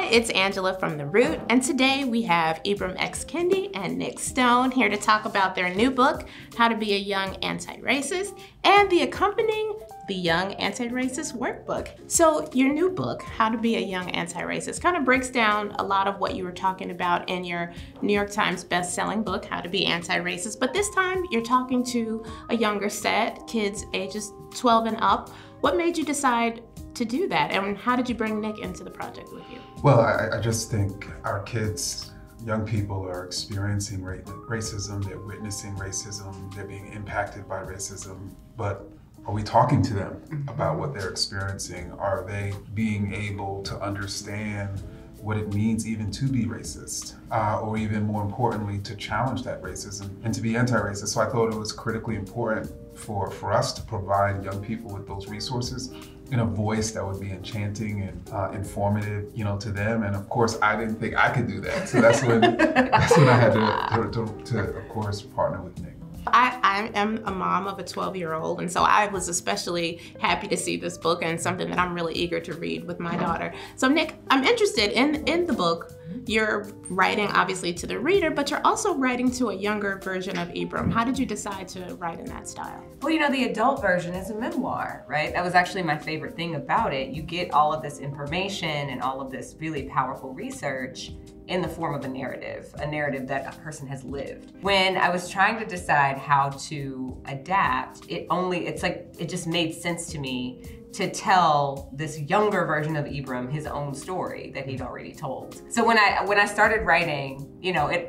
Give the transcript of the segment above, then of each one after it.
Hi, it's Angela from The Root, and today we have Ibram X, Kendi and Nic Stone here to talk about their new book, How to Be a Young Anti-Racist, and the accompanying The Young Anti-Racist Workbook. So your new book, How to Be a Young Anti-Racist, kind of breaks down a lot of what you were talking about in your New York Times best-selling book, How to Be Anti-Racist, but this time you're talking to a younger set, kids ages 12 and up. What made you decide to do that, and how did you bring Nic into the project with you? Well, I just think our kids, young people, are experiencing racism, they're witnessing racism, they're being impacted by racism, but are we talking to them about what they're experiencing? Are they being able to understand what it means even to be racist, or even more importantly, to challenge that racism and to be anti-racist? So I thought it was critically important for us to provide young people with those resources in a voice that would be enchanting and informative, to them. And of course, I didn't think I could do that. So that's when I had to of course, partner with Nic. I am a mom of a 12-year-old, and so I was especially happy to see this book, and something that I'm really eager to read with my daughter. So Nic, I'm interested in the book. You're writing obviously to the reader, but you're also writing to a younger version of Ibram. How did you decide to write in that style? Well, the adult version is a memoir, right? That was actually my favorite thing about it. You get all of this information and all of this really powerful research in the form of a narrative that a person has lived. When I was trying to decide how to adapt, it just made sense to me to tell this younger version of Ibram his own story that he'd already told. So when I started writing,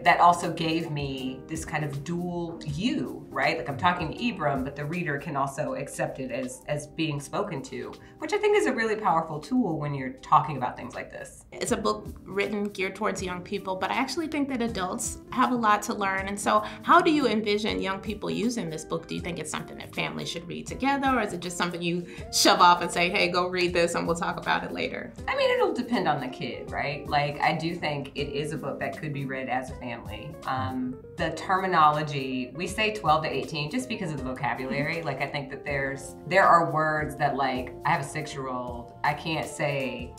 that also gave me this kind of dual you, right? Like I'm talking to Ibram, but the reader can also accept it as being spoken to, which I think is a really powerful tool when you're talking about things like this. It's a book written geared towards young people, but I actually think that adults have a lot to learn. And so how do you envision young people using this book? Do you think it's something that families should read together, or is it just something you shove off and say, hey, go read this and we'll talk about it later? I mean, it'll depend on the kid, right? Like, I do think it is a book that could be read as a family. The terminology, we say 12 to 18 just because of the vocabulary. Like, I think that there are words that, like, I have a 6-year-old, I can't say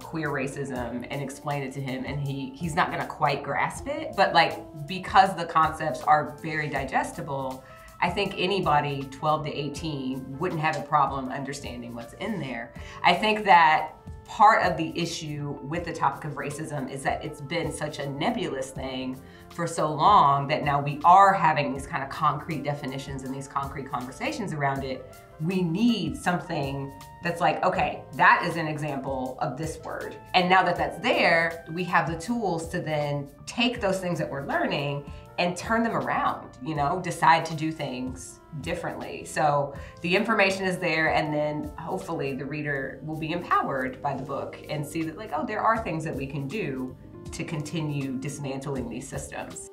queer racism and explain it to him, and he's not gonna quite grasp it. But like, because the concepts are very digestible, I think anybody 12 to 18 wouldn't have a problem understanding what's in there. I think that part of the issue with the topic of racism is that it's been such a nebulous thing for so long that now we are having these kind of concrete definitions and these concrete conversations around it. We need something that's like, okay, that is an example of this word. And now that that's there, we have the tools to then take those things that we're learning and turn them around, decide to do things differently. So the information is there, and then hopefully the reader will be empowered by the book and see that, like, oh, there are things that we can do to continue dismantling these systems.